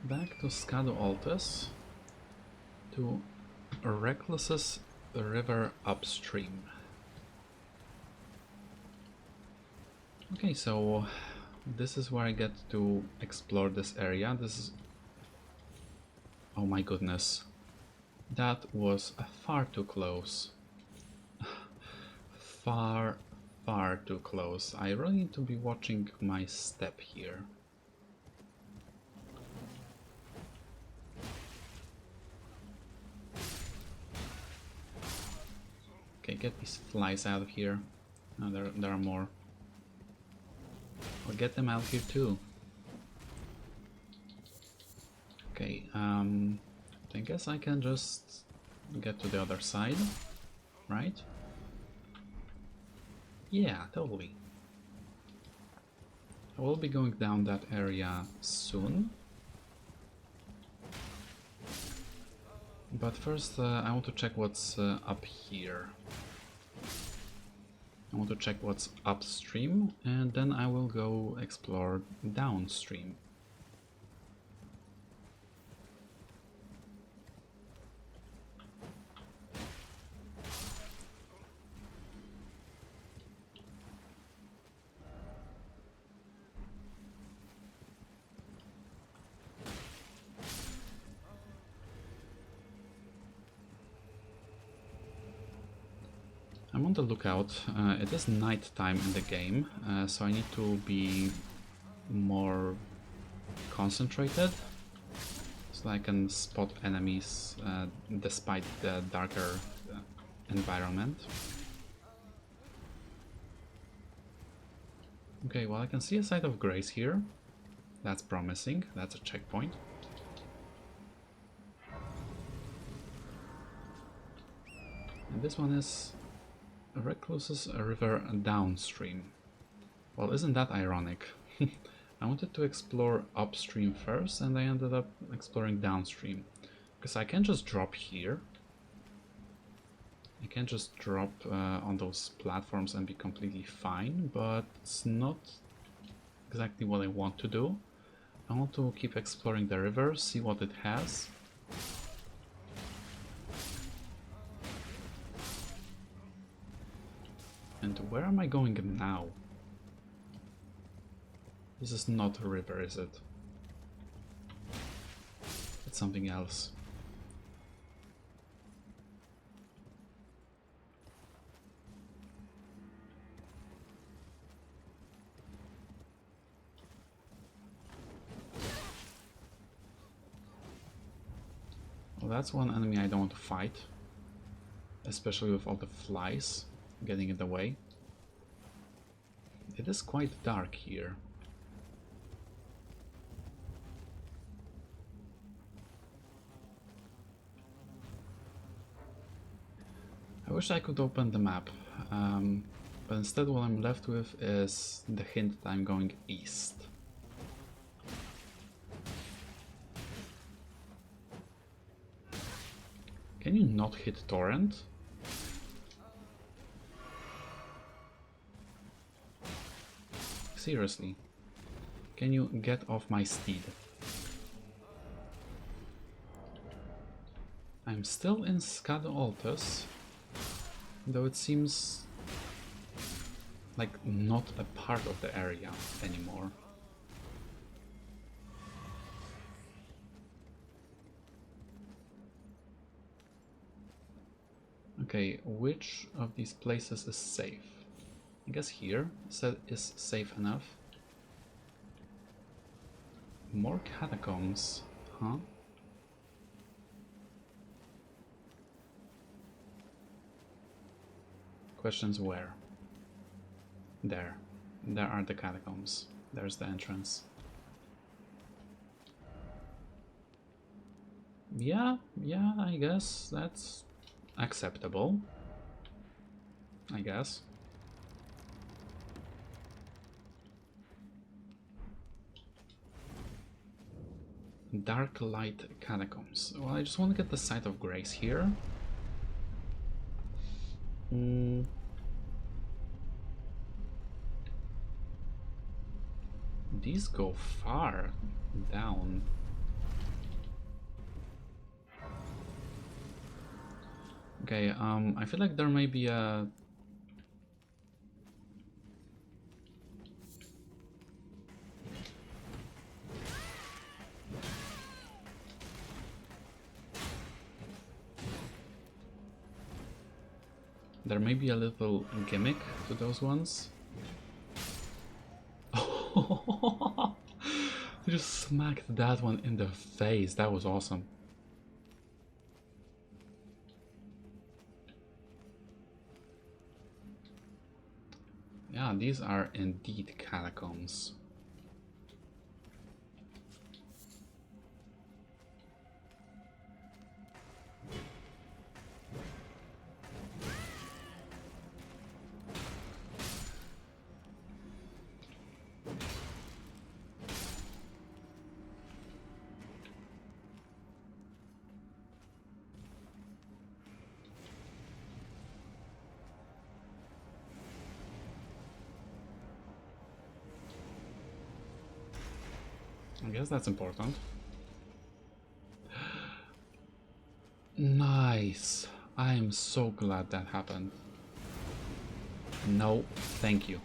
Back to Scadu Altus, to Reckless's river upstream. Okay, so this is where I get to explore this area. This is... oh my goodness. That was far too close. Far too close. I really need to be watching my step here. Okay, get these flies out of here. Oh, there are more. I'll get them out here too. Okay, I guess I can just get to the other side, right? Yeah, totally. I will be going down that area soon. But first I want to check what's up here. I want to check what's upstream, and then I will go explore downstream. I'm on the lookout. It is night time in the game, so I need to be more concentrated so I can spot enemies despite the darker environment. Okay, well, I can see a site of grace here. That's promising. That's a checkpoint. And this one is Recluse's river downstream. Well, isn't that ironic? I wanted to explore upstream first, and I ended up exploring downstream. Because I can just drop here. I can just drop on those platforms and be completely fine, but it's not exactly what I want to do. I want to keep exploring the river, see what it has. And where am I going now? This is not a river, is it? It's something else. Well, that's one enemy I don't want to fight. Especially with all the flies getting in the way. It is quite dark here. I wish I could open the map, but instead what I'm left with is the hint that I'm going east. Can you not hit torrent? Seriously, can you get off my steed? I'm still in Scadu Altus, though it seems like not a part of the area anymore. Okay, which of these places is safe? I guess here is safe enough. More catacombs, huh? Questions where? There. There are the catacombs. There's the entrance. Yeah, I guess that's acceptable. I guess. Darklight Catacombs. Well, I just want to get the site of grace here. These go far down. Okay, I feel like there may be a... There may be a little gimmick to those ones. You just smacked that one in the face. That was awesome. Yeah, these are indeed catacombs. I guess that's important. Nice. I am so glad that happened. No, thank you.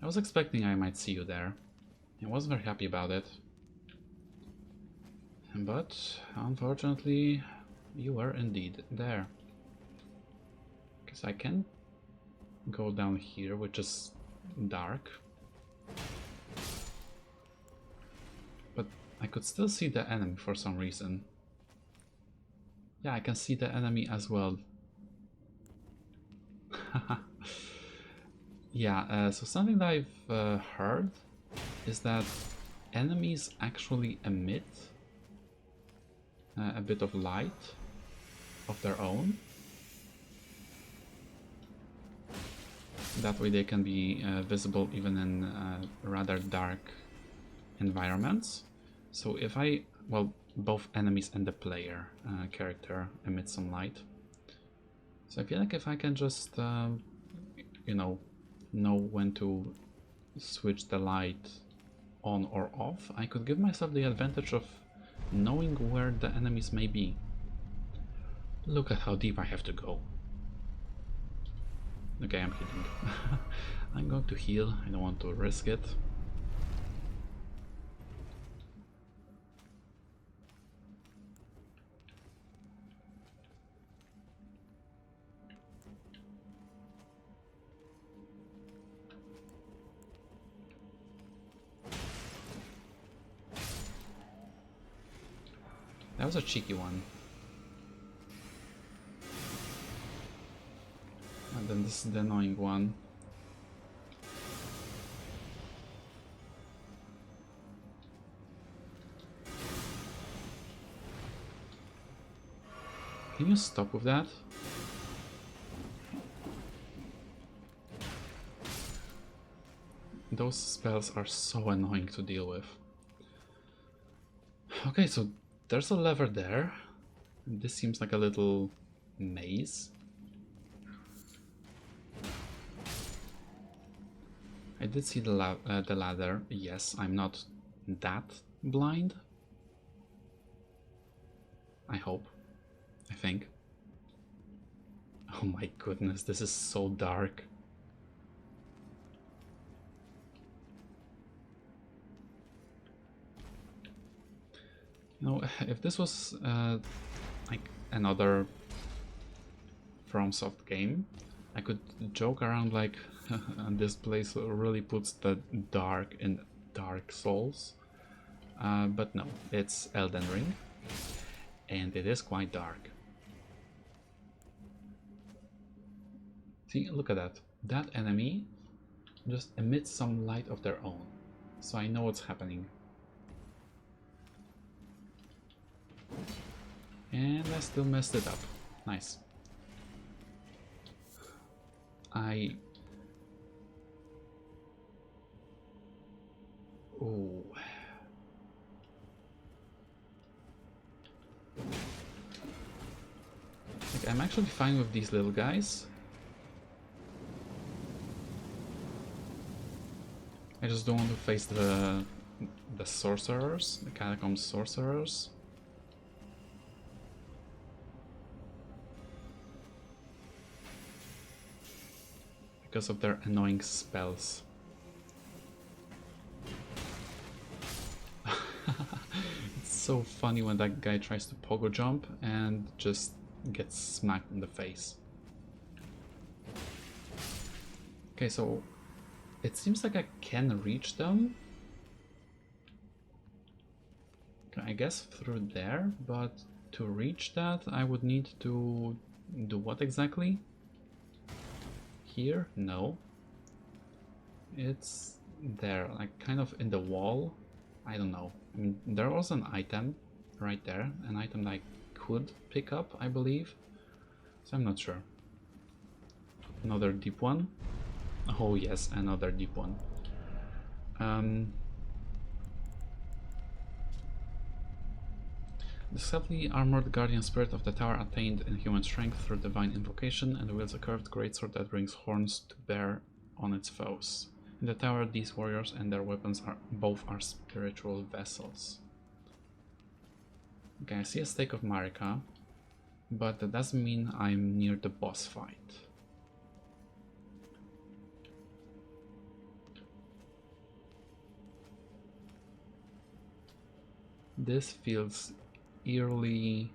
I was expecting I might see you there. I wasn't very happy about it. But, unfortunately, you were indeed there. Because I can go down here, which is dark. But I could still see the enemy for some reason. Yeah, I can see the enemy as well. Yeah, so something that I've heard is that enemies actually emit a bit of light of their own. That way they can be visible even in rather dark environments. So if well, both enemies and the player character emit some light. So I feel like if I can just, you know when to switch the light on or off, I could give myself the advantage of knowing where the enemies may be. Look at how deep I have to go. Okay, I'm healing. I'm going to heal, I don't want to risk it. That was a cheeky one. And then this is the annoying one. Can you stop with that? Those spells are so annoying to deal with. Okay, so there's a lever there. This seems like a little maze. I did see the ladder. Yes, I'm not that blind. I hope. I think. Oh my goodness, this is so dark. You know, if this was like another FromSoft game, I could joke around like this place really puts the dark in Dark Souls. But no, it's Elden Ring, and it is quite dark. See, look at that. That enemy just emits some light of their own, so I know what's happening. And I still messed it up. Nice. Oh. Like, I'm actually fine with these little guys. I just don't want to face the sorcerers, the catacomb sorcerers. because of their annoying spells. It's so funny when that guy tries to pogo jump and just gets smacked in the face. Okay, so it seems like I can reach them. I guess through there, but to reach that I would need to do what exactly? Here? No. It's there, like kind of in the wall. I don't know. I mean, there was an item right there, an item that I could pick up, I believe. So I'm not sure. Another deep one. Oh yes, another deep one. The heavily armored guardian spirit of the tower attained inhuman strength through divine invocation and wields a curved greatsword that brings horns to bear on its foes. In the tower, these warriors and their weapons are both spiritual vessels. Okay, I see a stake of Marika, but that doesn't mean I'm near the boss fight. This feels eerily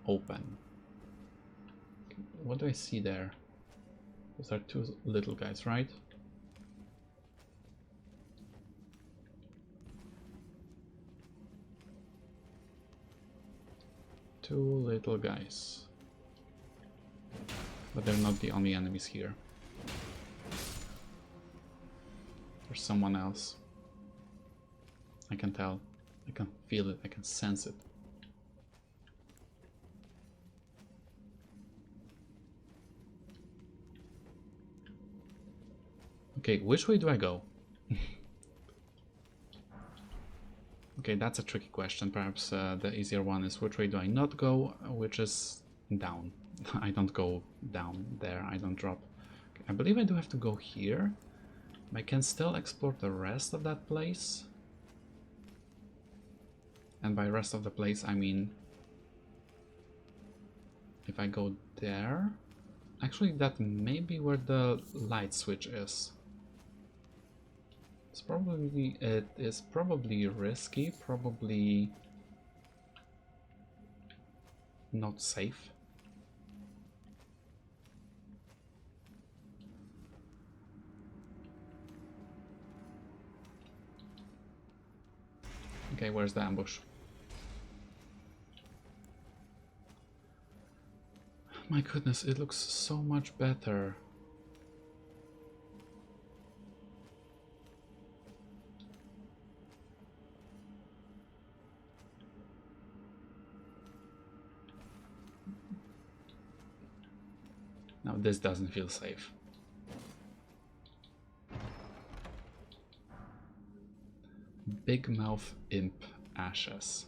open. What do I see there? Those are two little guys, right? Two little guys. But they're not the only enemies here. There's someone else. I can tell. I can feel it. I can sense it. Okay, which way do I go? Okay, that's a tricky question. Perhaps the easier one is which way do I not go, which is down. I don't go down there, I don't drop. Okay, I believe I do have to go here. I can still explore the rest of that place. And by rest of the place, I mean if I go there. Actually, that may be where the light switch is. It is probably risky, probably not safe. Okay, where's the ambush? My goodness, it looks so much better. Now this doesn't feel safe. Big Mouth Imp Ashes.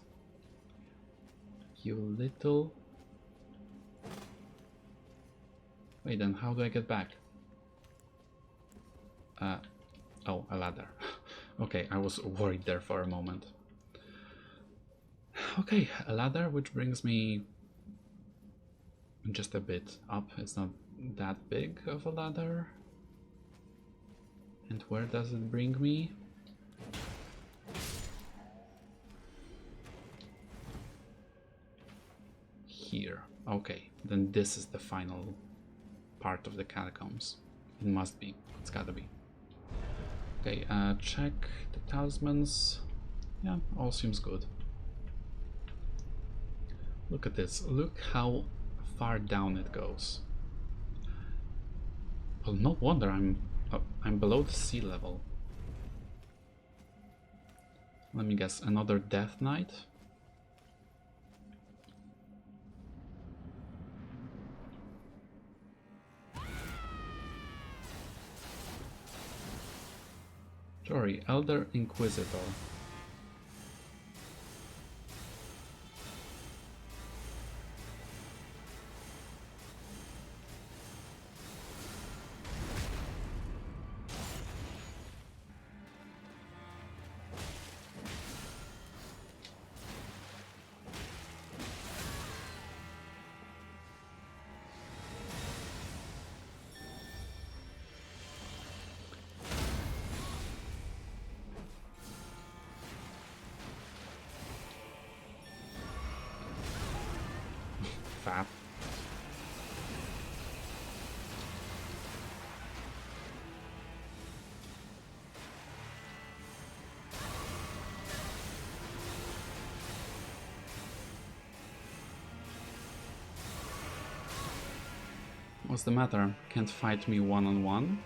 You little... Wait, then how do I get back? Oh, a ladder. Okay, I was worried there for a moment. Okay, a ladder which brings me just a bit up. It's not that big of a ladder. And where does it bring me? Here. Okay, then this is the final part of the catacombs. It must be. It's gotta be. Okay, check the talismans. Yeah, all seems good. Look at this. Look how far down it goes. Well, no wonder I'm below the sea level. Let me guess, another Death Knight? Sorry, Elder Inquisitor. What's the matter? Can't fight me one-on-one?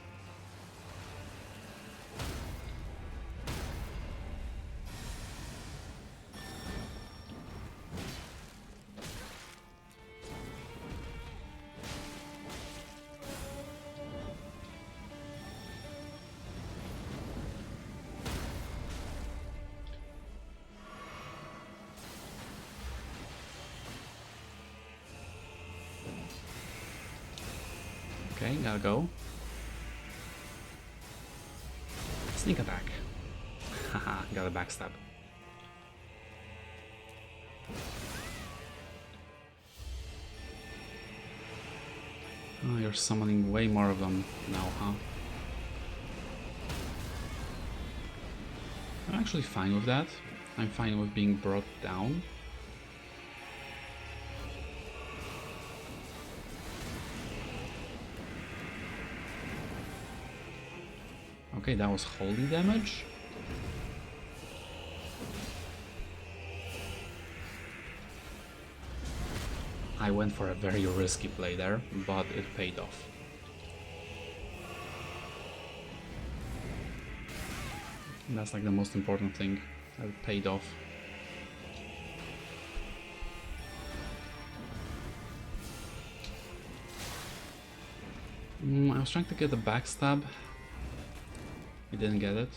Okay, gotta go. Sneak attack. Haha, got a backstab. Oh, you're summoning way more of them now, huh? I'm actually fine with that. I'm fine with being brought down. Okay, that was holy damage. I went for a very risky play there, but it paid off. And that's like the most important thing, that it paid off. I was trying to get a backstab. I didn't get it.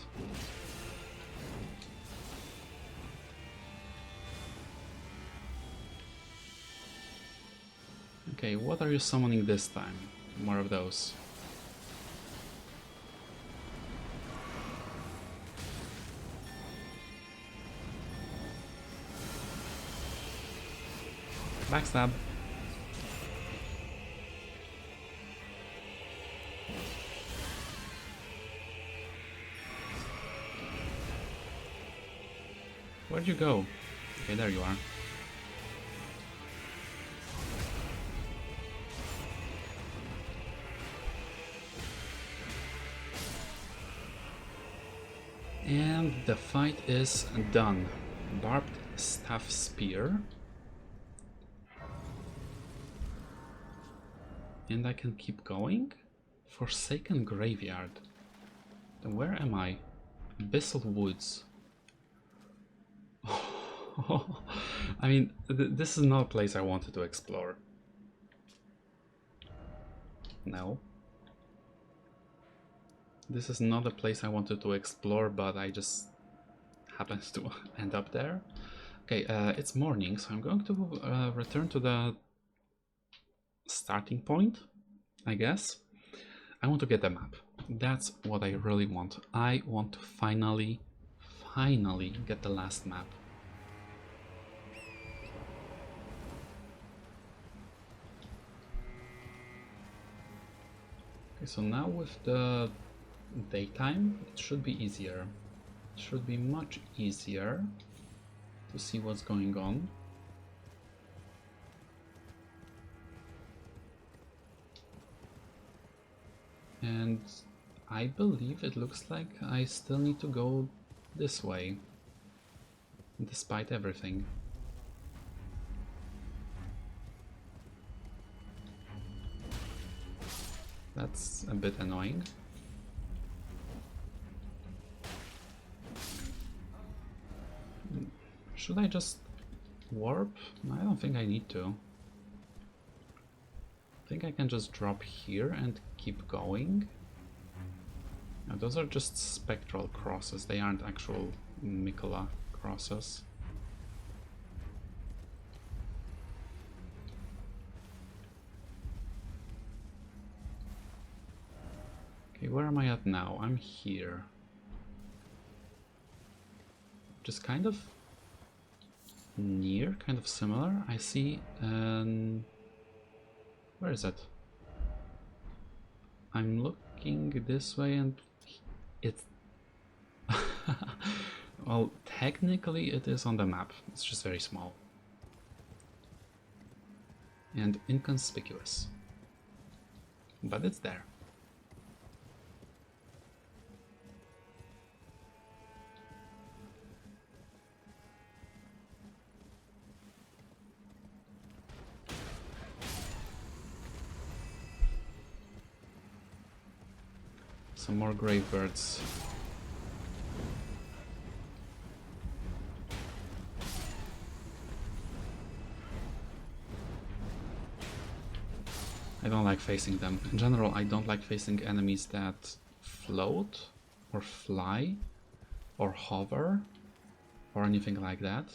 Okay, what are you summoning this time? More of those. Backstab. Where'd you go? Okay, there you are. And the fight is done. Barbed Staff Spear. And I can keep going? Forsaken Graveyard. Then where am I? Abyssal Woods. I mean, this is not a place I wanted to explore. No. This is not a place I wanted to explore, but I just happened to end up there. Okay, it's morning, so I'm going to return to the starting point, I guess. I want to get the map. That's what I really want. I want to finally get the last map. Okay, so now with the daytime, it should be easier. It should be much easier to see what's going on. And I believe it looks like I still need to go this way, despite everything. That's a bit annoying. Should I just warp? I don't think I need to. I think I can just drop here and keep going. Now, those are just spectral crosses, they aren't actual Mikola crosses. Okay, where am I at now? I'm here. Just kind of near, kind of similar. I see where is it? I'm looking this way and it's well, technically it is on the map. It's just very small and inconspicuous, but it's there. Some more gravebirds. I don't like facing them. In general, I don't like facing enemies that float or fly or hover or anything like that,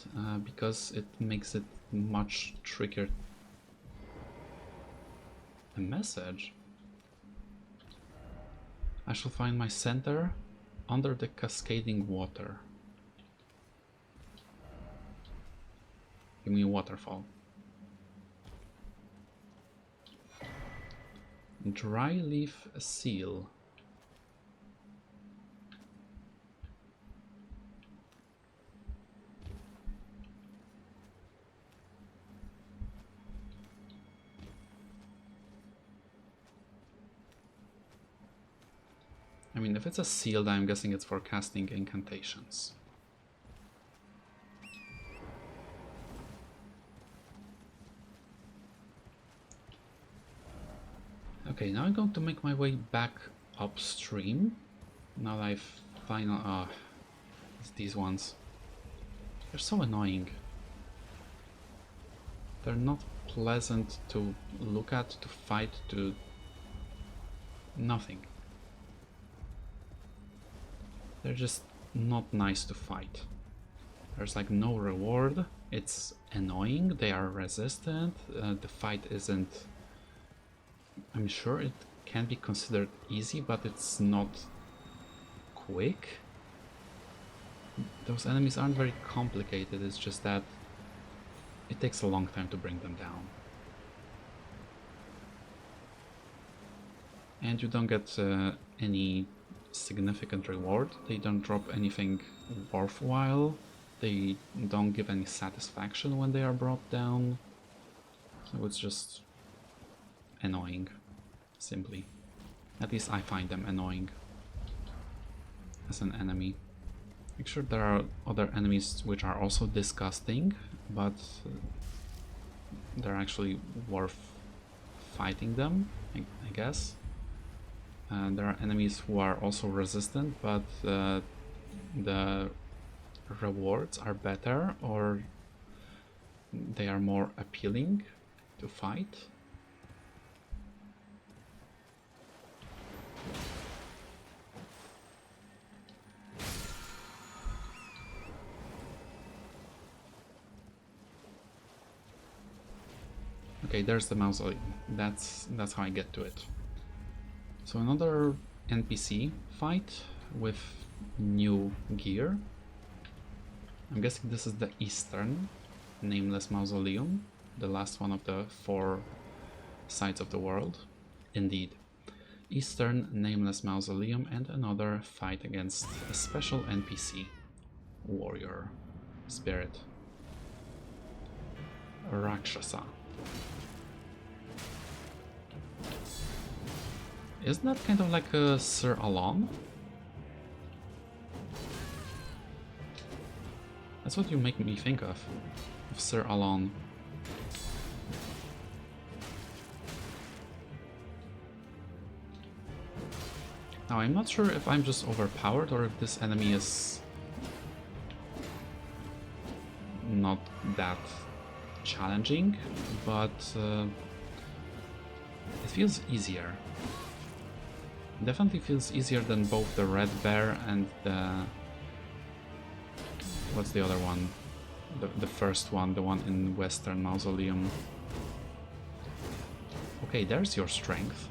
because it makes it much trickier. A message? I shall find my center under the cascading water. Give me a waterfall. Dry leaf seal. I mean, if it's a seal, I'm guessing it's for casting incantations. Okay, now I'm going to make my way back upstream. Now that I've finally... it's these ones. They're so annoying. They're not pleasant to look at, to fight, to... nothing. They're just not nice to fight. There's like no reward. It's annoying. They are resistant. The fight isn't... I'm sure it can be considered easy, but it's not quick. Those enemies aren't very complicated. It's just that it takes a long time to bring them down. And you don't get any significant reward. They don't drop anything worthwhile. They don't give any satisfaction when they are brought down. So it's just annoying, simply. At least I find them annoying as an enemy. I'm sure there are other enemies which are also disgusting, but they're actually worth fighting them, I guess. There are enemies who are also resistant, but the rewards are better, or they are more appealing to fight. Okay, there's the Mausoleum. That's how I get to it. So another NPC fight with new gear. I'm guessing this is the Eastern Nameless Mausoleum, the last one of the 4 sides of the world. Indeed. Eastern Nameless Mausoleum, and another fight against a special NPC. Warrior Spirit. Rakshasa. Isn't that kind of like a Sir Alon? That's what you make me think of Sir Alon. Now I'm not sure if I'm just overpowered or if this enemy is not that challenging, but it feels easier. Definitely feels easier than both the Red Bear and the... what's the other one? The first one, the one in Western Mausoleum. Okay, there's your strength.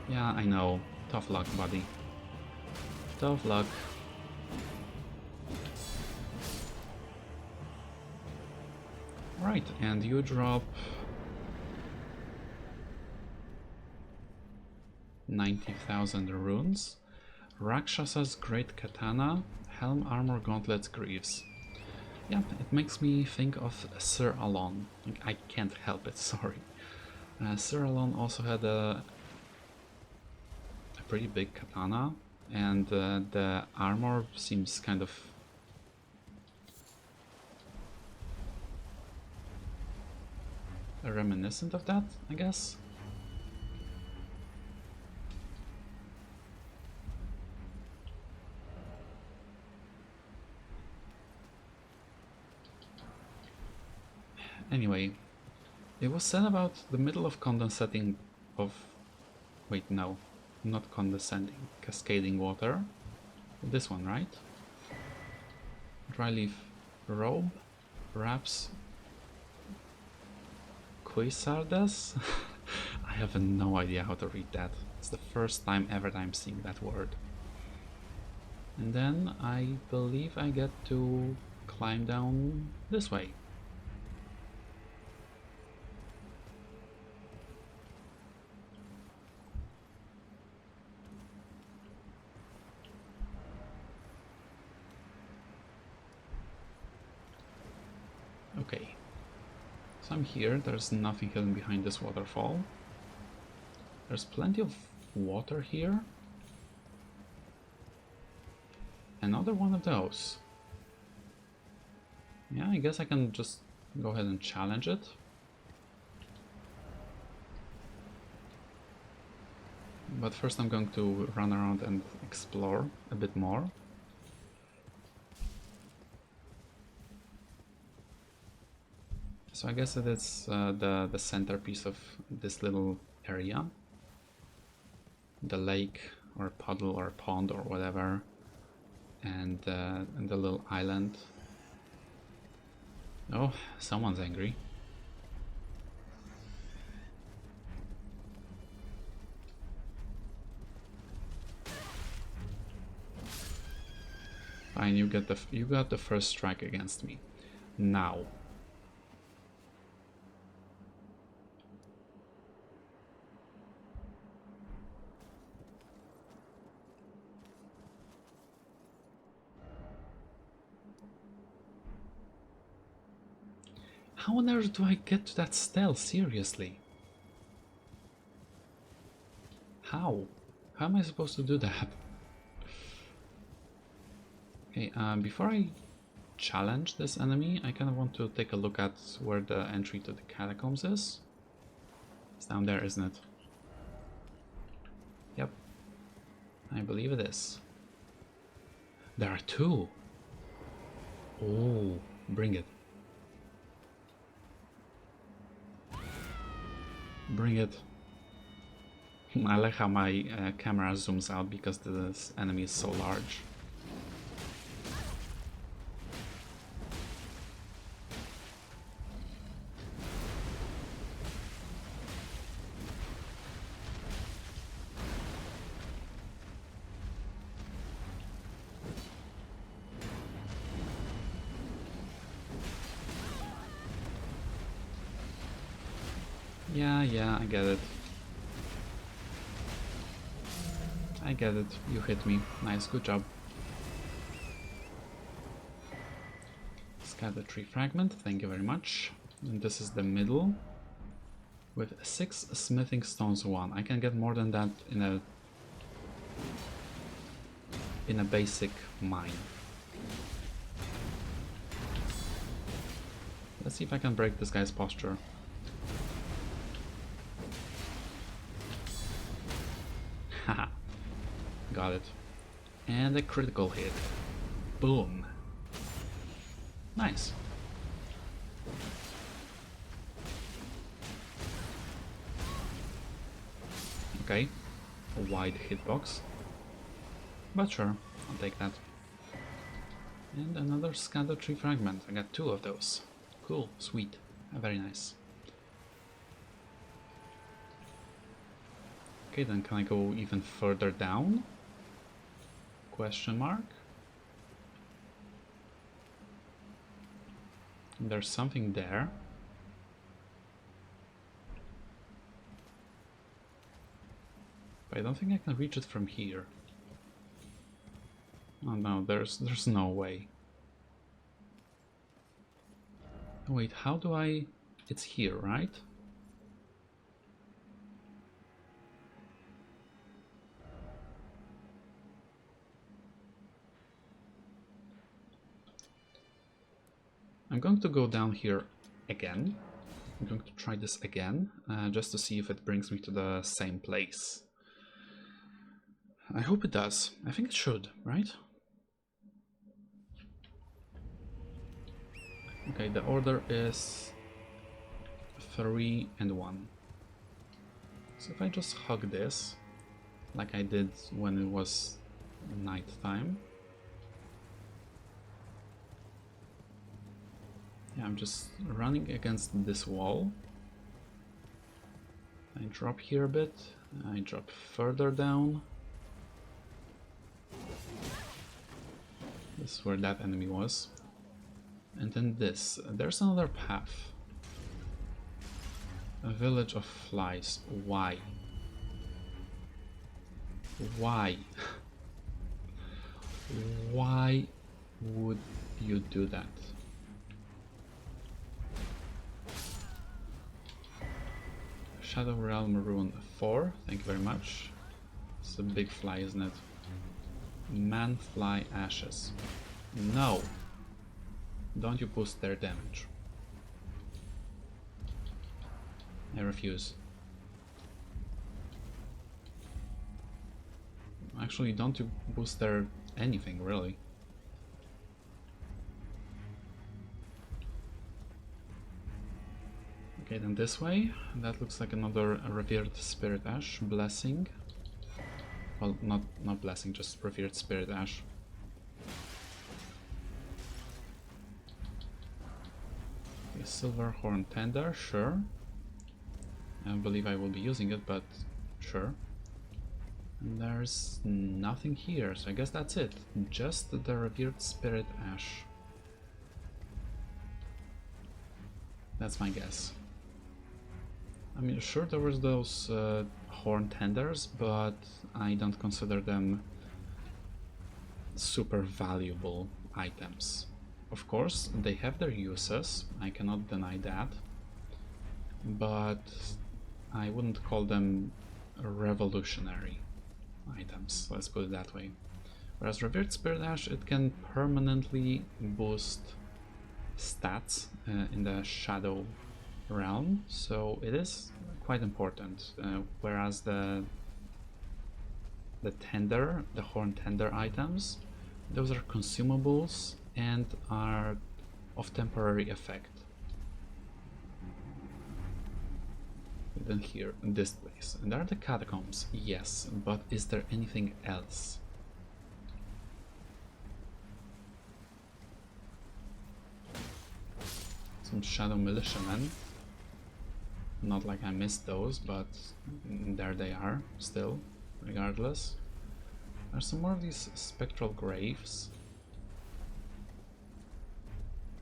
Yeah, I know. Tough luck, buddy. Tough luck. Right, and you drop 90,000 runes. Rakshasa's Great Katana, Helm, Armor, Gauntlets, Greaves. Yeah, it makes me think of Sir Alon. I can't help it, sorry. Sir Alon also had a pretty big katana, and the armor seems kind of reminiscent of that, I guess. Anyway, it was said about the middle of condensating of... Wait, no, not condescending, cascading water. This one, right? Dry leaf robe, wraps, Quisardas? I have no idea how to read that. It's the first time ever that I'm seeing that word. And then I believe I get to climb down this way. Okay, so I'm here, there's nothing hidden behind this waterfall. There's plenty of water here. Another one of those. Yeah, I guess I can just go ahead and challenge it. But first I'm going to run around and explore a bit more. So I guess it is the centerpiece of this little area. The lake or puddle or pond or whatever, and the little island. Oh, someone's angry. Fine, you got the first strike against me. Now. How on earth do I get to that stele? Seriously? How? How am I supposed to do that? Okay, before I challenge this enemy, I kind of want to take a look at where the entry to the catacombs is. It's down there, isn't it? Yep. I believe it is. There are two! Oh, bring it. Bring it. I like how my camera zooms out because this enemy is so large. Yeah, I get it. I get it. You hit me. Nice, good job. Scadu tree fragment, thank you very much. And this is the middle. With 6 smithing stones 1. I can get more than that in a basic mine. Let's see if I can break this guy's posture. Haha. Got it. And a critical hit. Boom. Nice. Okay. A wide hitbox. But sure, I'll take that. And another Scadu tree fragment. I got 2 of those. Cool, sweet. Very nice. Okay, then can I go even further down? Question mark. There's something there. But I don't think I can reach it from here. Oh no, there's no way. Wait, how do I... It's here, right? I'm going to go down here again. I'm going to try this again, just to see if it brings me to the same place. I hope it does. I think it should, right? Okay, the order is 3 and 1. So if I just hug this, like I did when it was night time. Yeah, I'm just running against this wall. I drop here a bit, I drop further down. This is where that enemy was. And then this. There's another path. A village of flies. Why? Why? Why would you do that? Shadow Realm Rune 4. Thank you very much. It's a big fly, isn't it? Man-fly ashes. No! Don't you boost their damage. I refuse. Actually, don't you boost their anything, really. Okay, then this way. That looks like another Revered Spirit Ash. Blessing. Well, not Blessing, just Revered Spirit Ash. Okay, Silver Horn Tender, sure. I don't believe I will be using it, but sure. And there's nothing here, so I guess that's it. Just the Revered Spirit Ash. That's my guess. I mean, sure, there was those horn tenders, but I don't consider them super valuable items. Of course, they have their uses, I cannot deny that, but I wouldn't call them revolutionary items, let's put it that way. Whereas Revered Spirit Ash, it can permanently boost stats in the Shadow Realm, so it is quite important. Whereas the horn tender items, those are consumables and are of temporary effect. Then here, in this place, and there are the catacombs, yes, but is there anything else? Some shadow militiamen. Not like I missed those, but there they are, still, regardless. There's some more of these spectral graves.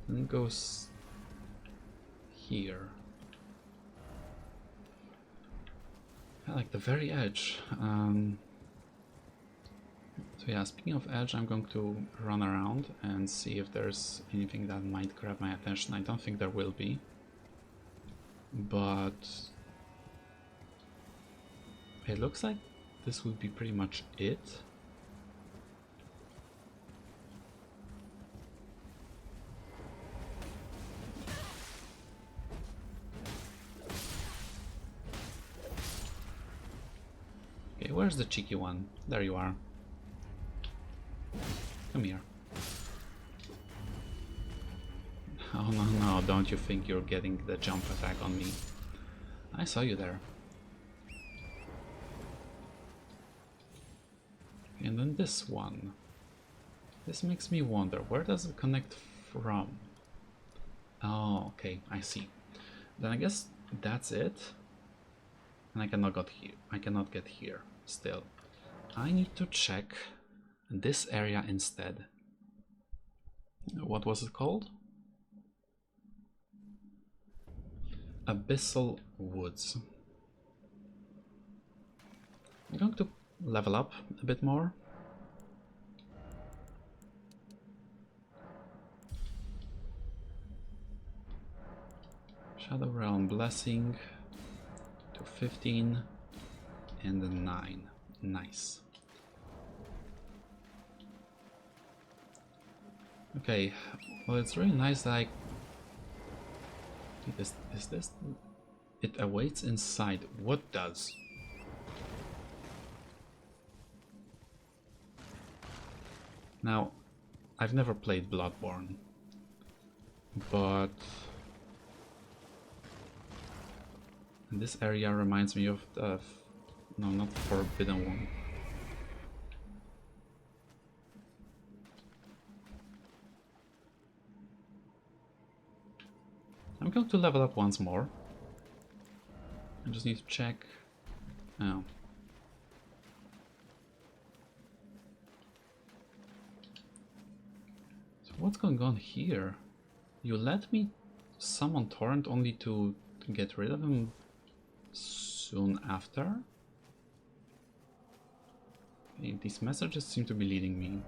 And it goes here. Like the very edge. So yeah, speaking of edge, I'm going to run around and see if there's anything that might grab my attention. I don't think there will be. But it looks like this would be pretty much it. Okay, where's the cheeky one? There you are. Come here. Oh no, don't you think you're getting the jump attack on me? I saw you there. And then this one. This makes me wonder, where does it connect from? Oh, okay, I see. Then I guess that's it. And I cannot get here still. I need to check this area instead. What was it called? Abyssal Woods. I'm going to level up a bit more. Shadow Realm Blessing to 15 and 9. Nice. Okay, well, it's really nice that Is this? It awaits inside. What does? Now, I've never played Bloodborne, but this area reminds me of the... no, not Forbidden One. I'm going to level up once more. I just need to check. Oh. So what's going on here? You let me summon Torrent only to get rid of him soon after? Okay, these messages seem to be leading me.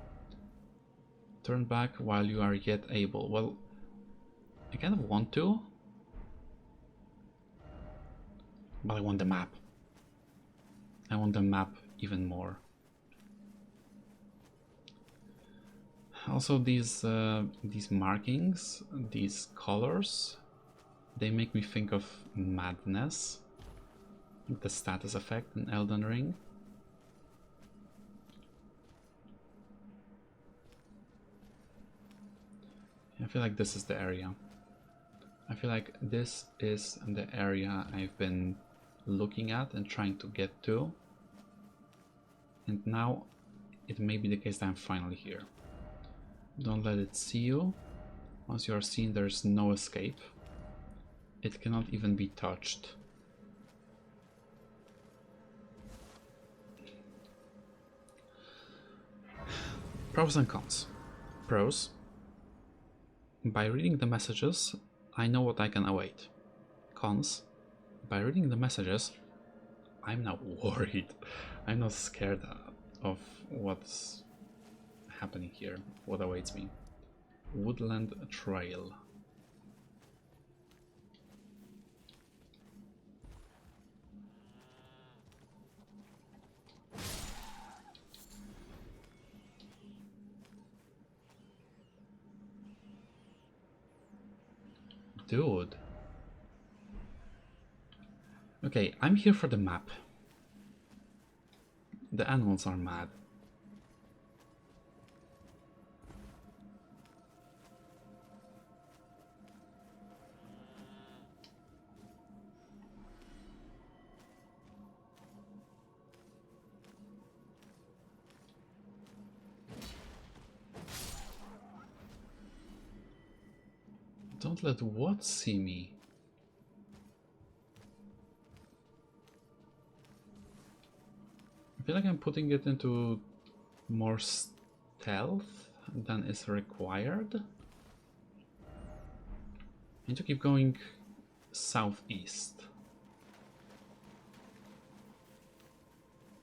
Turn back while you are yet able. Well, I kind of want to, but I want the map. I want the map even more. Also, these markings, these colors, they make me think of madness, the status effect in Elden Ring. I feel like this is the area. I feel like this is the area I've been looking at and trying to get to. And now it may be the case that I'm finally here. Don't let it see you. Once you are seen, there's no escape. It cannot even be touched. Pros and cons. Pros. By reading the messages, I know what I can await. Cons. By reading the messages, I'm now worried. I'm not scared of what's happening here, what awaits me. Woodland Trail. Dude. Okay, I'm here for the map. The animals are mad. Don't let what see me? I feel like I'm putting it into more stealth than is required. I need to keep going southeast.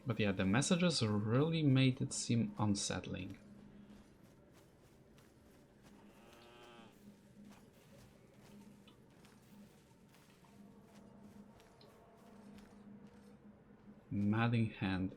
But yeah, the messages really made it seem unsettling. Madding hand.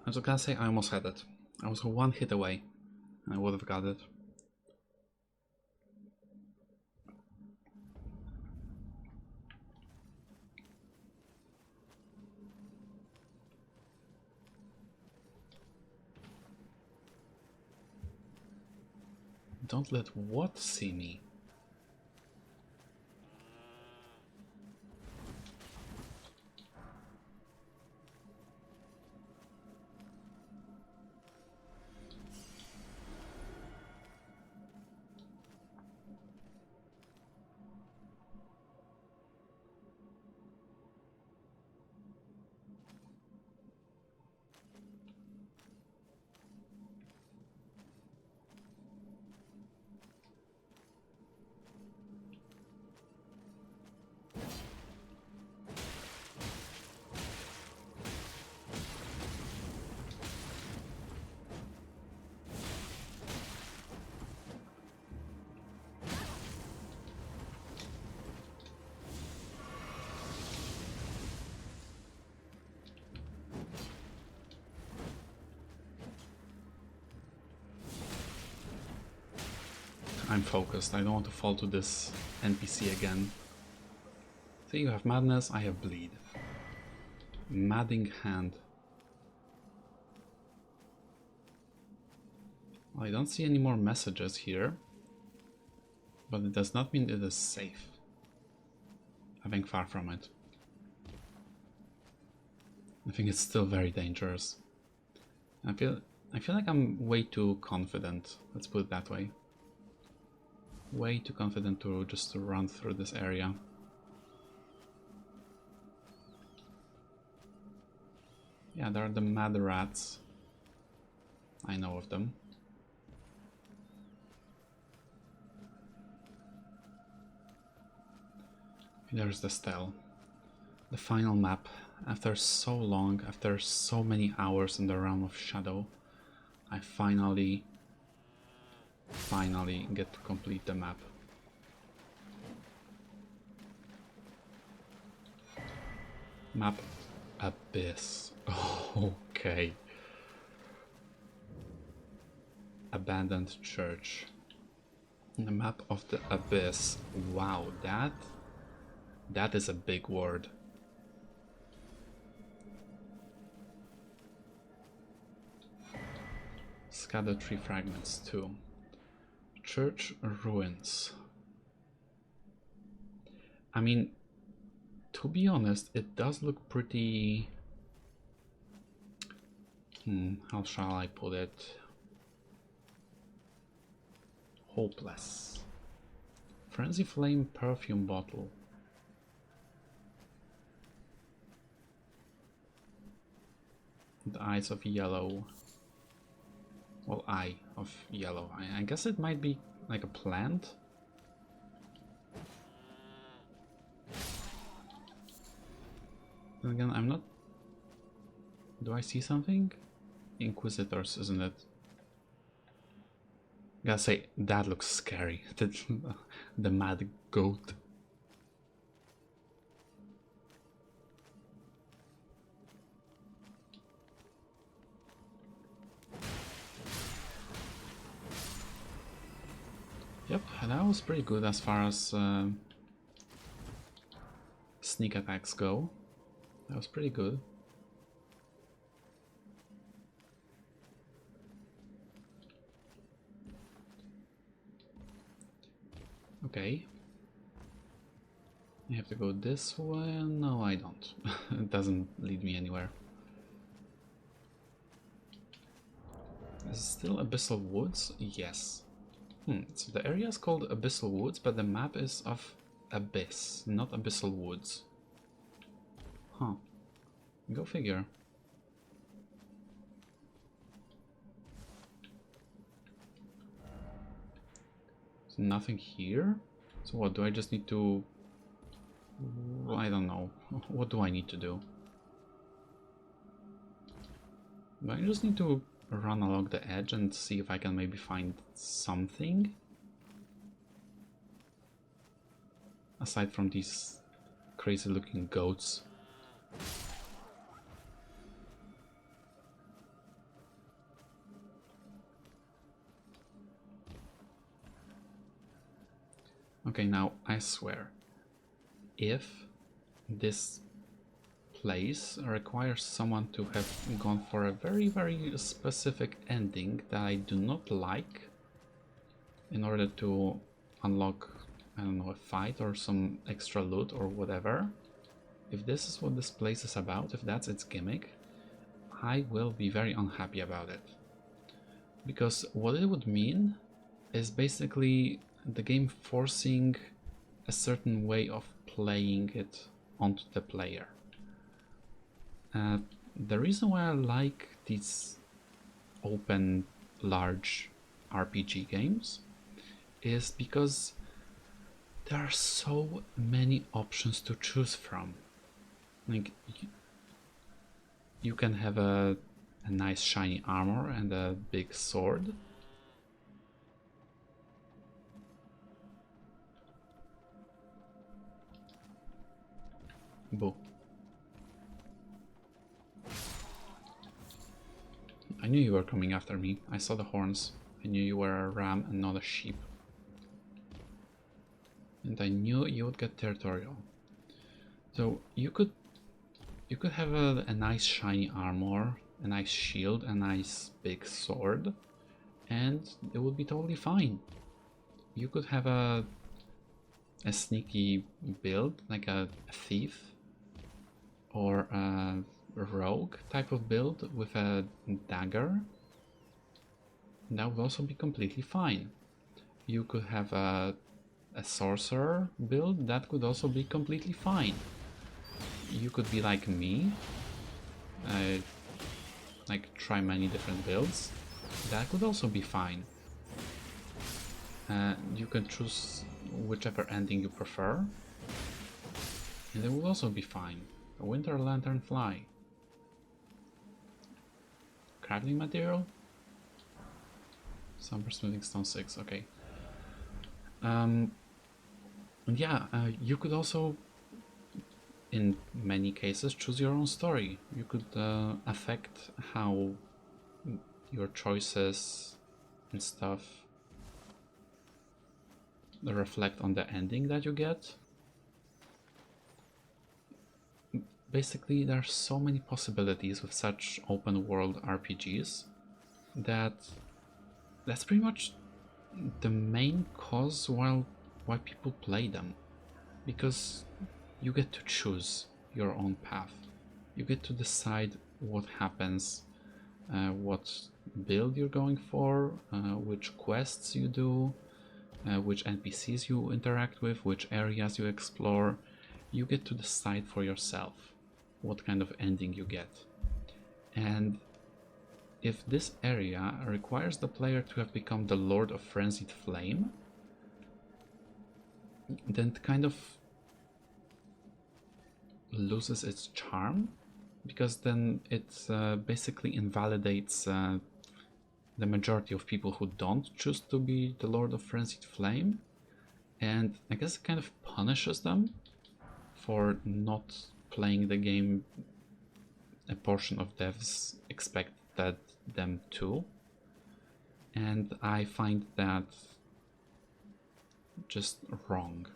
I was gonna say I almost had it. I was one hit away. I would have got it. Don't let what see me? I'm focused. I don't want to fall to this NPC again. See, you have Madness, I have Bleed. Madding Hand. Well, I don't see any more messages here, but it does not mean it is safe. I think far from it. I think it's still very dangerous. I feel like I'm way too confident. Let's put it that way. Way too confident to just run through this area. Yeah, there are the mad rats. I know of them. There's the stele. The final map. After so long, after so many hours in the realm of shadow, I finally get to complete the map. Map Abyss. Oh, okay. Abandoned church. The map of the Abyss. Wow, that is a big word. Scadu tree fragments too. Church ruins. I mean, to be honest, it does look pretty... how shall I put it? Hopeless. Frenzy Flame perfume bottle. The eyes of yellow. Well, eye of yellow. I guess it might be like a plant. Then again, I'm not... Do I see something? Inquisitors, isn't it? Gotta say, that looks scary. The mad goat. Yep, that was pretty good as far as sneak attacks go. That was pretty good. Okay. I have to go this way? No, I don't. It doesn't lead me anywhere. Is it still Abyssal Woods? Yes. So the area is called Abyssal Woods, but the map is of Abyss, not Abyssal Woods. Huh. Go figure. There's nothing here? So what, do I just need to... I don't know. What do I need to do? Do I just need to run along the edge and see if I can maybe find something? Aside from these crazy looking goats. Okay, now I swear, if this place requires someone to have gone for a very, very specific ending that I do not like in order to unlock, I don't know, a fight or some extra loot or whatever, if this is what this place is about, if that's its gimmick, I will be very unhappy about it. Because what it would mean is basically the game forcing a certain way of playing it onto the player. The reason why I like these open, large RPG games is because there are so many options to choose from. Like, you can have a nice shiny armor and a big sword. Boo. I knew you were coming after me. I saw the horns. I knew you were a ram and not a sheep. and I knew you would get territorial. So you could have a nice shiny armor, a nice shield, a nice big sword, and it would be totally fine. You could have a sneaky build, like a thief or a rogue type of build with a dagger. That would also be completely fine. You could have a sorcerer build, that could also be completely fine. You could be like me, like try many different builds, that could also be fine. You can choose whichever ending you prefer, and it will also be fine. A winter lantern fly. Crafting material? Somber smoothing stone 6, okay. Yeah, you could also, in many cases, choose your own story. You could affect how your choices and stuff reflect on the ending that you get. Basically, there are so many possibilities with such open world RPGs that that's pretty much the main cause why people play them, because you get to choose your own path. You get to decide what happens, what build you're going for, which quests you do, which NPCs you interact with, which areas you explore. You get to decide for yourself what kind of ending you get. And if this area requires the player to have become the Lord of Frenzied Flame, then it kind of loses its charm, because then it basically invalidates the majority of people who don't choose to be the Lord of Frenzied Flame, and I guess it kind of punishes them for not playing the game a portion of devs expected them to, and I find that just wrong.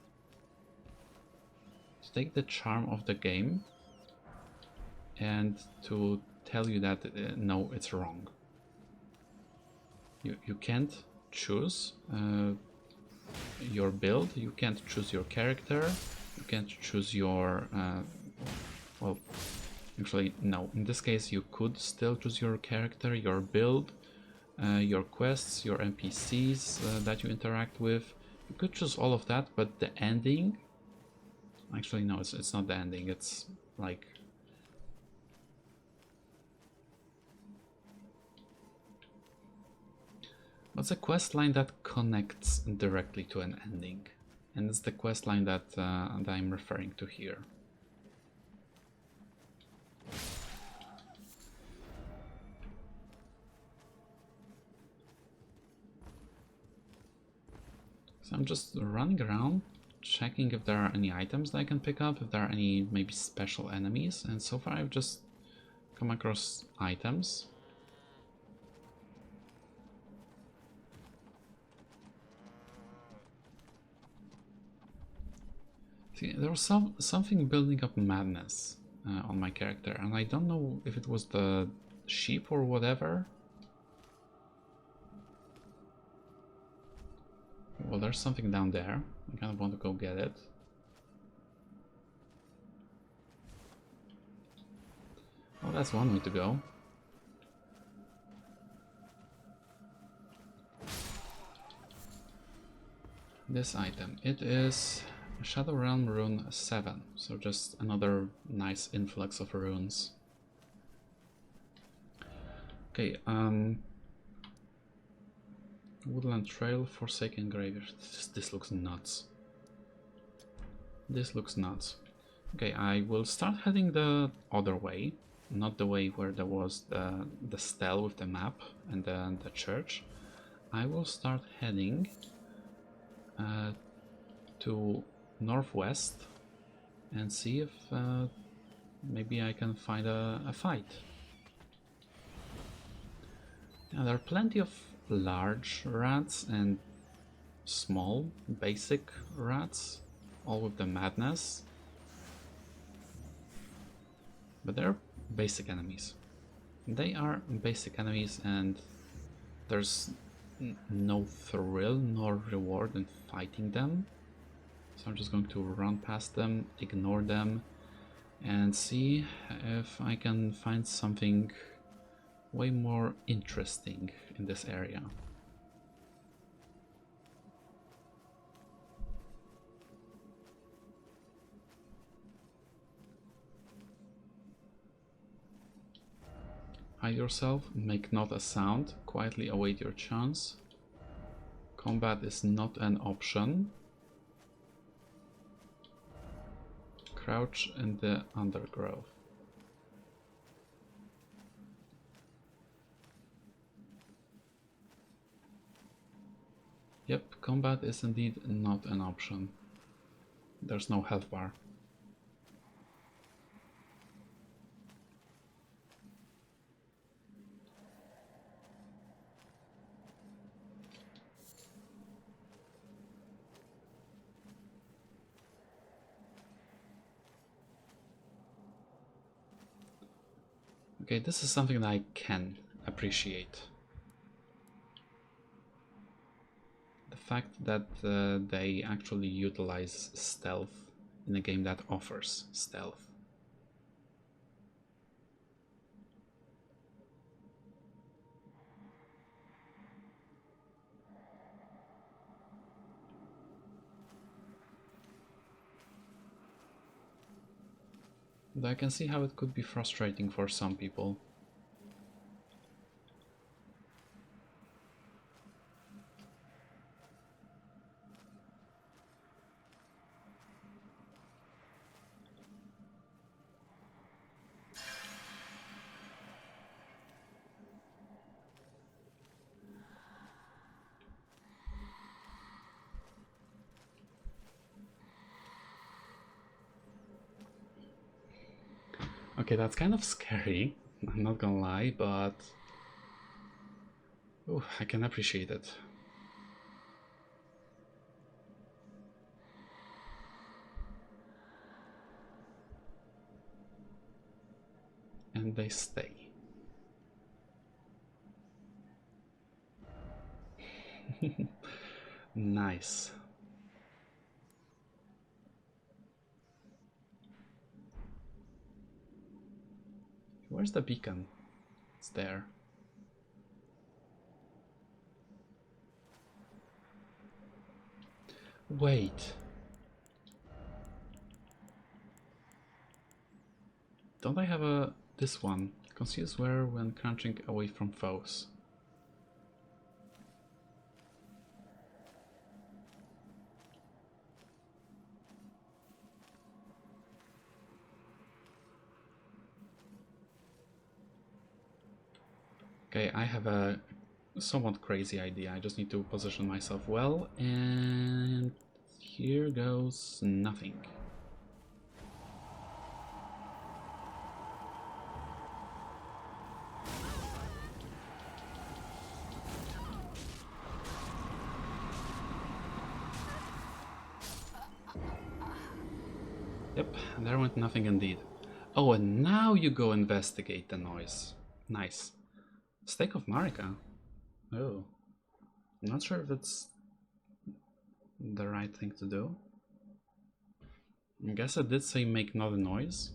To take the charm of the game and to tell you that no, it's wrong. You can't choose your build, you can't choose your character, you can't choose your well, actually no, in this case you could still choose your character, your build, your quests, your NPCs that you interact with. You could choose all of that, but the ending, actually no, it's not the ending, it's like what's a quest line that connects directly to an ending? And it's the quest line that I'm referring to here. So I'm just running around, checking if there are any items that I can pick up, if there are any maybe special enemies, and so far I've just come across items. See, there was something building up madness on my character, and I don't know if it was the sheep or whatever. Well, there's something down there. I kind of want to go get it. Well, that's one way to go. This item, it is Shadow Realm Rune 7, so just another nice influx of runes. Okay, Woodland Trail, Forsaken Graveyard. This looks nuts. This looks nuts. Okay, I will start heading the other way, not the way where there was the stele with the map and the church. I will start heading to northwest and see if maybe I can find a fight. Now, there are plenty of large rats and small, basic rats, all with the madness. But they're basic enemies. They are basic enemies, and there's no thrill nor reward in fighting them. So I'm just going to run past them, ignore them, and see if I can find something way more interesting in this area. Hide yourself, make not a sound, quietly await your chance. Combat is not an option. Crouch in the undergrowth. Yep, combat is indeed not an option. There's no health bar. Okay, this is something that I can appreciate. The fact that they actually utilize stealth in a game that offers stealth. But I can see how it could be frustrating for some people. Okay, that's kind of scary, I'm not gonna lie, but ooh, I can appreciate it. And they stay. Nice. Where's the beacon? It's there. Wait. Don't I have this one? Conceals wear when crouching away from foes. Okay, I have a somewhat crazy idea. I just need to position myself well, and here goes nothing. Yep, there went nothing indeed. Oh, and now you go investigate the noise. Nice. Stake of Marika. Oh. I'm not sure if it's the right thing to do. I guess I did say make not a noise.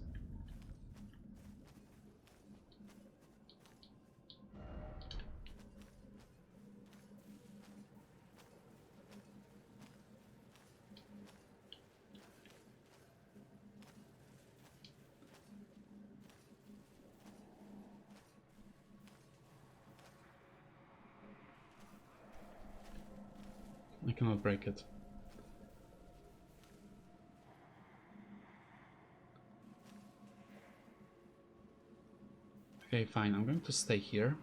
I cannot break it. Okay, fine. I'm going to stay here.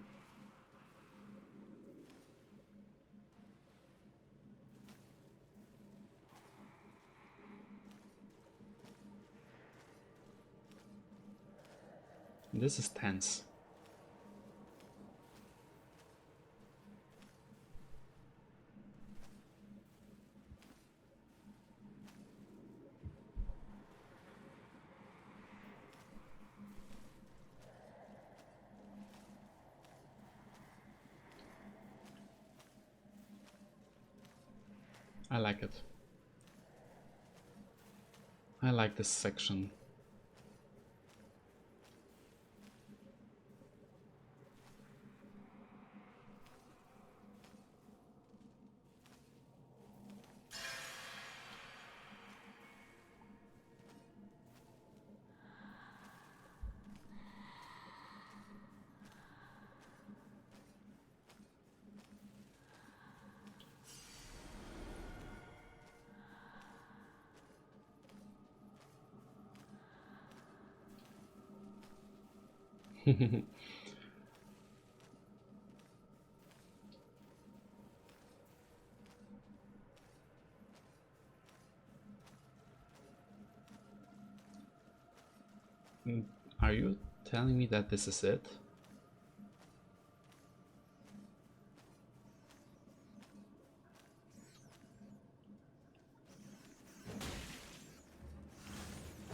This is tense. I like it. I like this section. Are you telling me that this is it?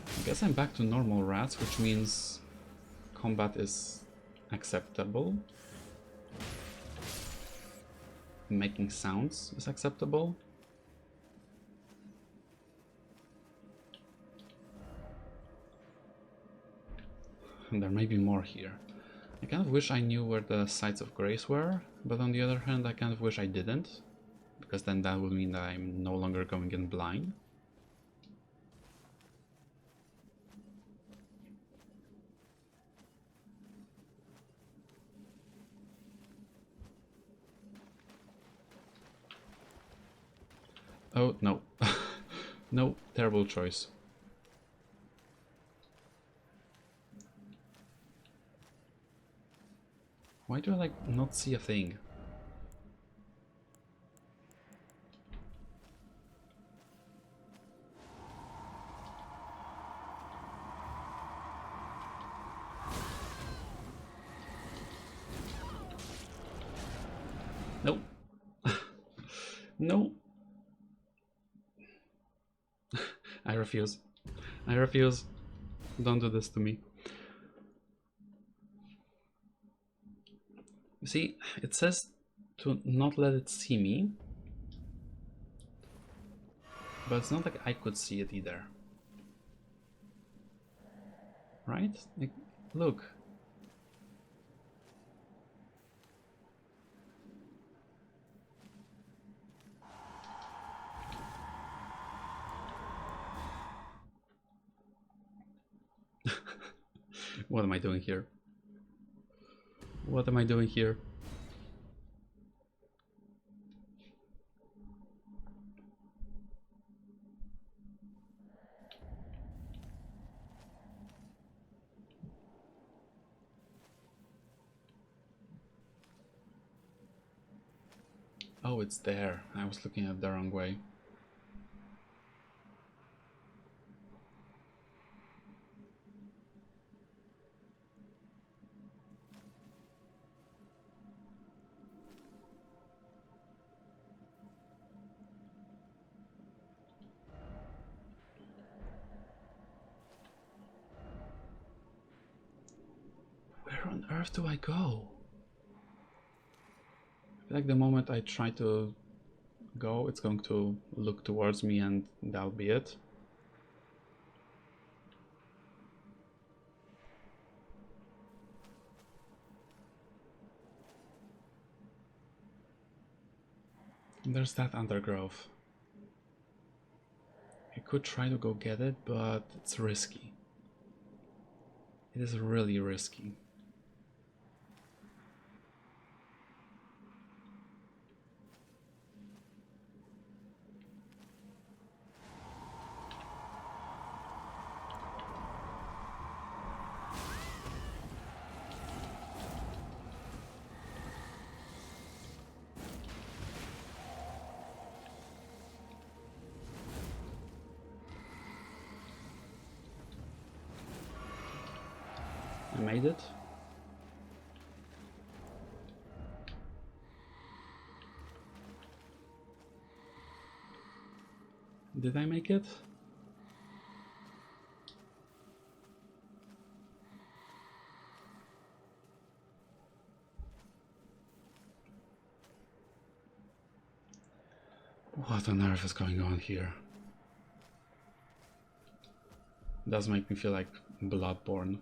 I guess I'm back to normal rats, which means combat is acceptable. Making sounds is acceptable. And there may be more here. I kind of wish I knew where the sites of grace were, but on the other hand I kind of wish I didn't, because then that would mean that I'm no longer going in blind. Oh, no. No, terrible choice. Why do I like not see a thing? Nope. No. I refuse. I refuse. Don't do this to me. You see, it says to not let it see me, but it's not like I could see it either. Right? Like, look. What am I doing here? What am I doing here? Oh, it's there. I was looking at the wrong way. Where on earth do I go? I feel like the moment I try to go, it's going to look towards me and that'll be it. And there's that undergrowth. I could try to go get it, but it's risky. It is really risky. I made it. Did I make it? What on earth is going on here? It does make me feel like Bloodborne.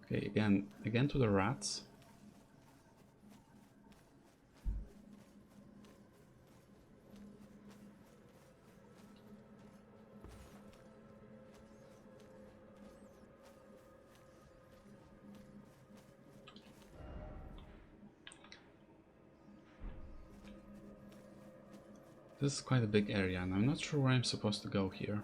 Okay, again to the rats. This is quite a big area, and I'm not sure where I'm supposed to go here.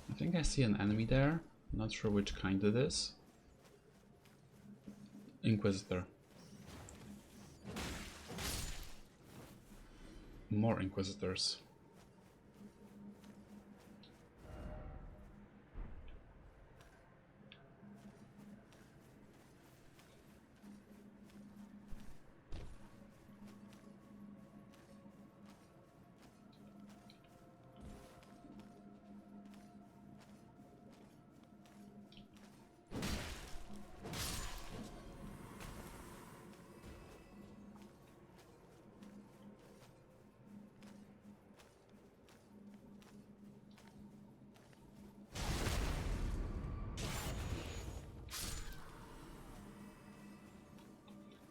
I think I see an enemy there. Not sure which kind it is. Inquisitor. More Inquisitors.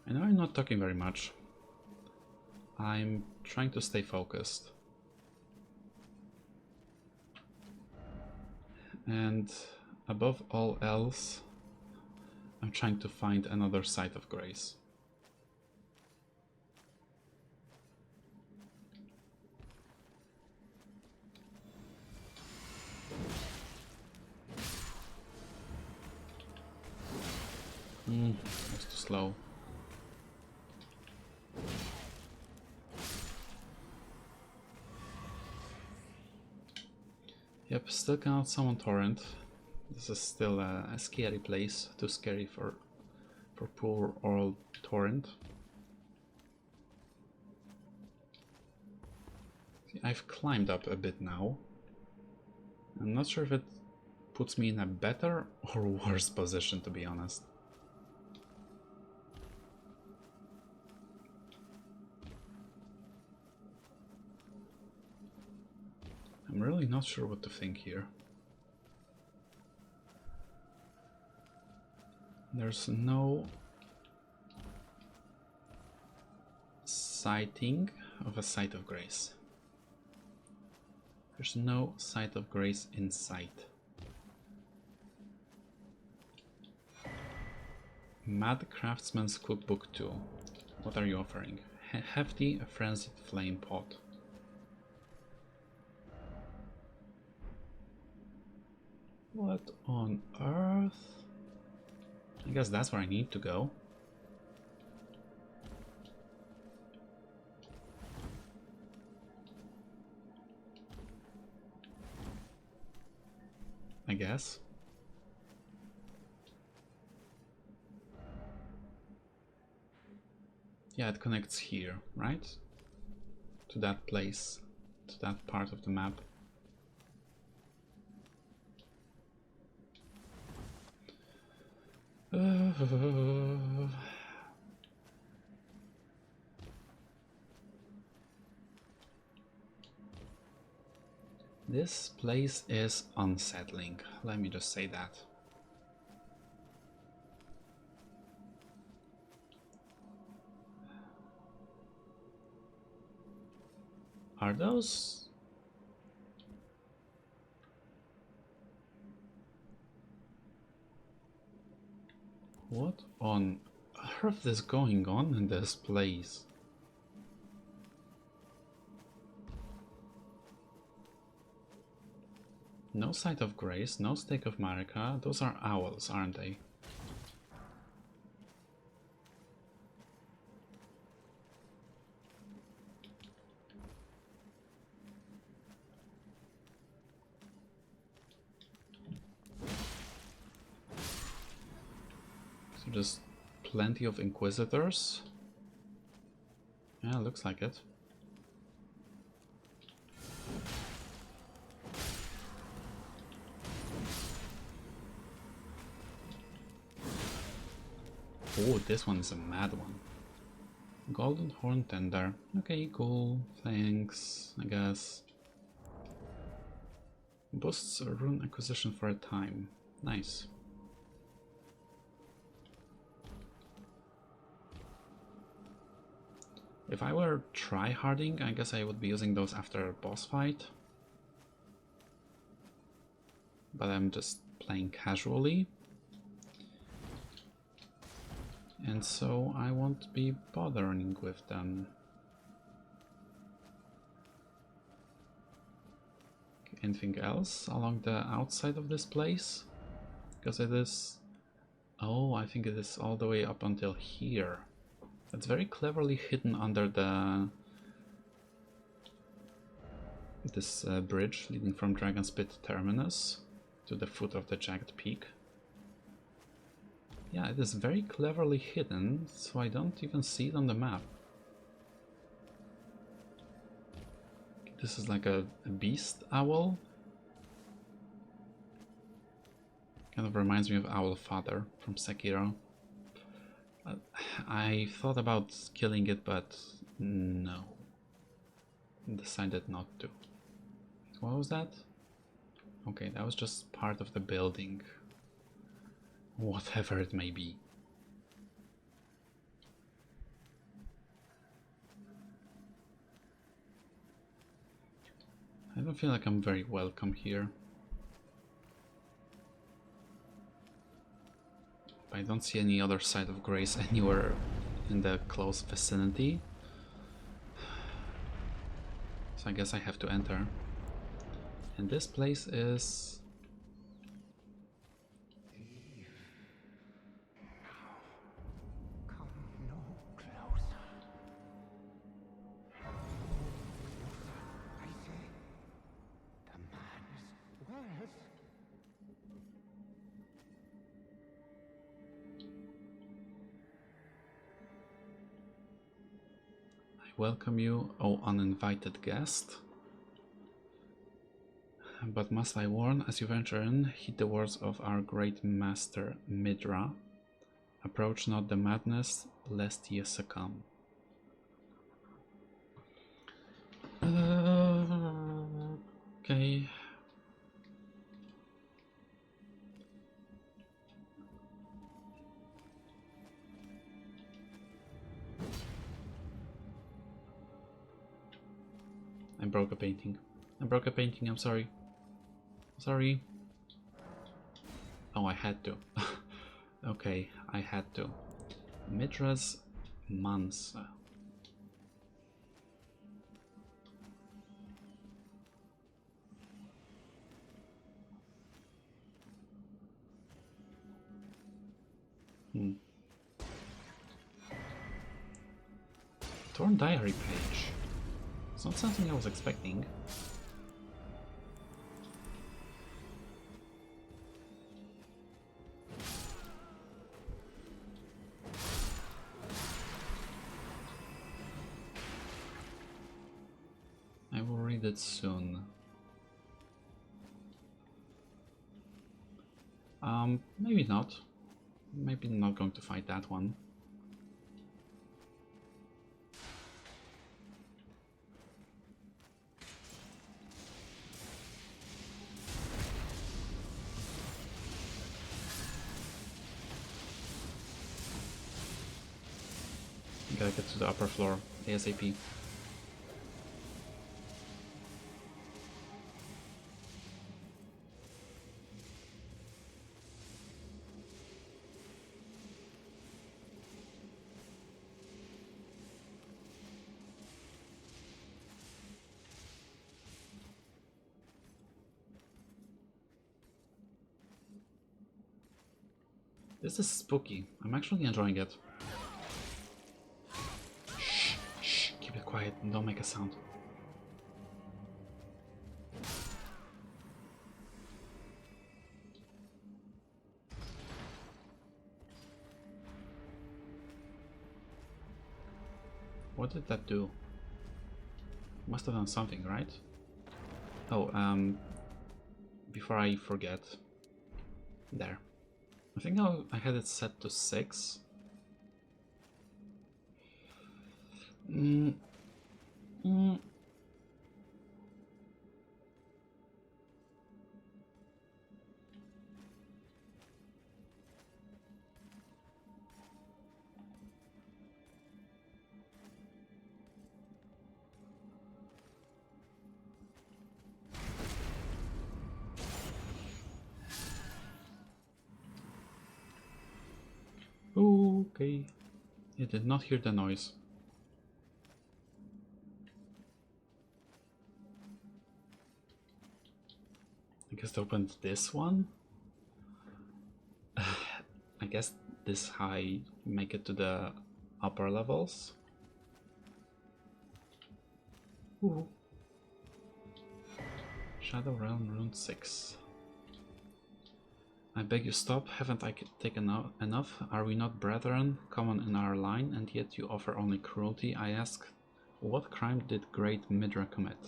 I know I'm not talking very much. I'm trying to stay focused. And above all else, I'm trying to find another site of grace. That's too slow. Yep, still cannot summon Torrent. This is still a scary place. Too scary for poor old Torrent. See, I've climbed up a bit now. I'm not sure if it puts me in a better or worse position, to be honest. I'm really not sure what to think here. There's no sighting of a site of grace. There's no site of grace in sight. Mad Craftsman's Cookbook 2. What are you offering? Hefty Frenzied Flame Pot. What on earth? I guess that's where I need to go. I guess. Yeah, it connects here, right? To that place, to that part of the map. This place is unsettling, let me just say that. Are those... What on earth is going on in this place? No Sight of Grace, no Stake of Marika. Those are owls, aren't they? So just plenty of Inquisitors. Yeah, looks like it. Oh, this one is a mad one. Golden Horn Tender. Okay, cool. Thanks, I guess. Boosts rune acquisition for a time. Nice. If I were try-harding, I guess I would be using those after a boss fight. But I'm just playing casually. And so I won't be bothering with them. Anything else along the outside of this place? Because it is... Oh, I think it is all the way up until here. It's very cleverly hidden under the... this bridge leading from Dragon's Pit Terminus to the foot of the jagged peak. Yeah, it is very cleverly hidden, so I don't even see it on the map. This is like a beast owl. Kind of reminds me of Owl Father from Sekiro. I thought about killing it, but no. Decided not to. What was that? Okay, that was just part of the building. Whatever it may be. I don't feel like I'm very welcome here. I don't see any other side of grace anywhere in the close vicinity. So I guess I have to enter. And this place is... Welcome you, O uninvited guest. But must I warn, as you venture in, heed the words of our great master Midra. Approach not the madness, lest ye succumb. Okay. I broke a painting. I'm sorry. Sorry. Oh, I had to. Okay, I had to. Midra's Manse. Torn diary page. It's not something I was expecting. I will read it soon. Maybe not. Maybe not going to fight that one. Gotta get to the upper floor ASAP. This is spooky. I'm actually enjoying it. Shh, keep it quiet and don't make a sound. What did that do? Must have done something, right? Oh, before I forget. There. I think I had it set to 6. Mm, mm. Okay, you did not hear the noise. I guess to open this one. I guess this high make it to the upper levels. Ooh. Shadow Realm Rune 6. I beg you stop, haven't I taken enough? Are we not brethren, common in our line, and yet you offer only cruelty? I ask, what crime did great Midra commit?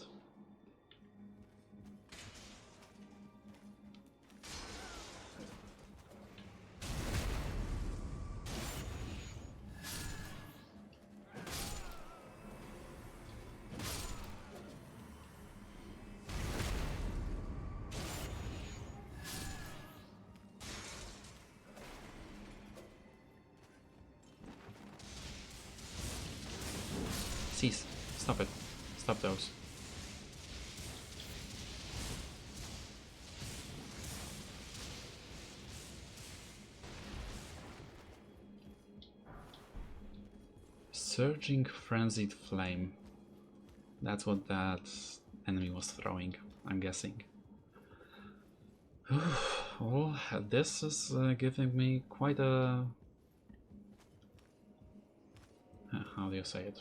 Cease. Stop it. Stop those. Surging Frenzied Flame. That's what that enemy was throwing, I'm guessing. Well, this is giving me quite a... how do you say it?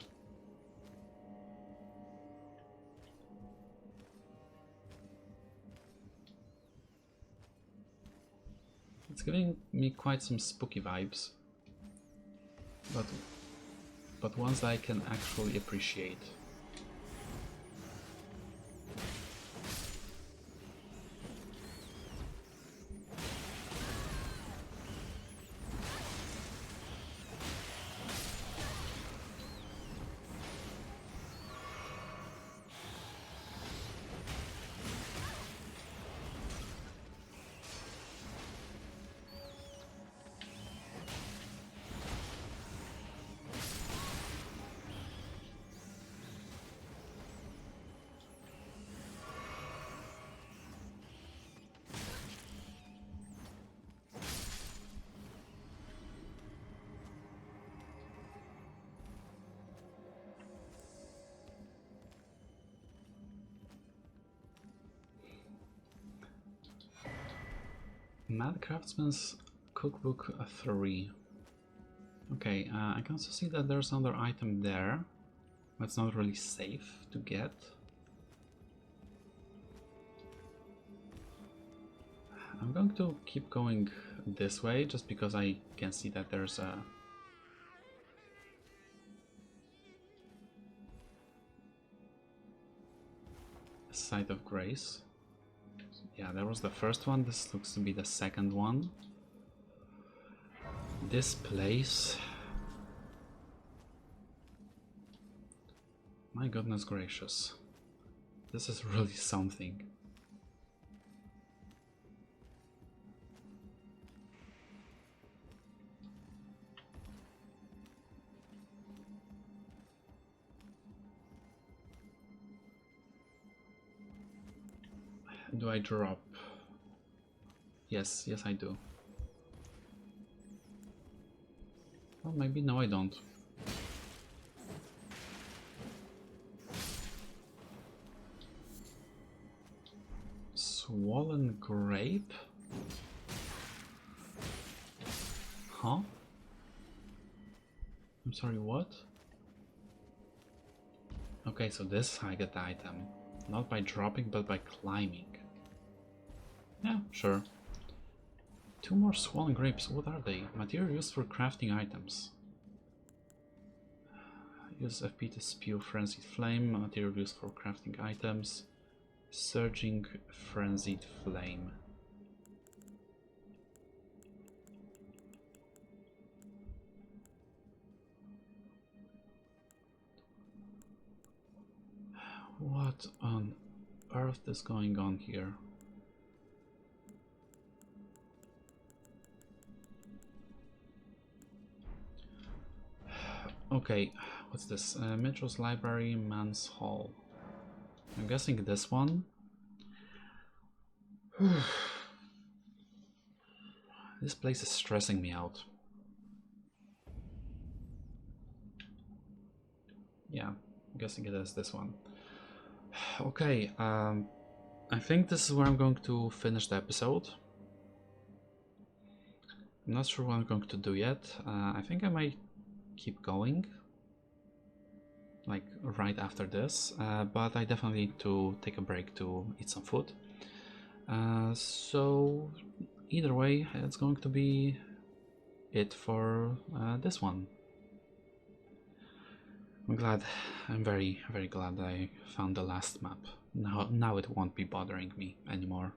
It's giving me quite some spooky vibes, but ones that I can actually appreciate. Mad Craftsman's Cookbook 3. Okay, I can also see that there's another item there, but it's not really safe to get. I'm going to keep going this way just because I can see that there's a Site of Grace. Yeah, there was the first one. This looks to be the second one. This place. My goodness gracious. This is really something. Do I drop? Yes, I do. Well, maybe no, I don't. Swollen Grape? Huh? I'm sorry, what? Okay, so this I get the item. Not by dropping, but by climbing. Yeah, sure. 2 more Swollen Grapes, what are they? Material used for crafting items. Use FP to spew Frenzied Flame, material used for crafting items. Surging Frenzied Flame. What on earth is going on here? Okay, what's this? Midra's Library, Manse Hall. I'm guessing this one. This place is stressing me out. Yeah, I'm guessing it is this one. Okay, I think this is where I'm going to finish the episode. I'm not sure what I'm going to do yet. I think I might keep going, like right after this, but I definitely need to take a break to eat some food. So either way, it's going to be it for this one. I'm very glad I found the last map. Now it won't be bothering me anymore.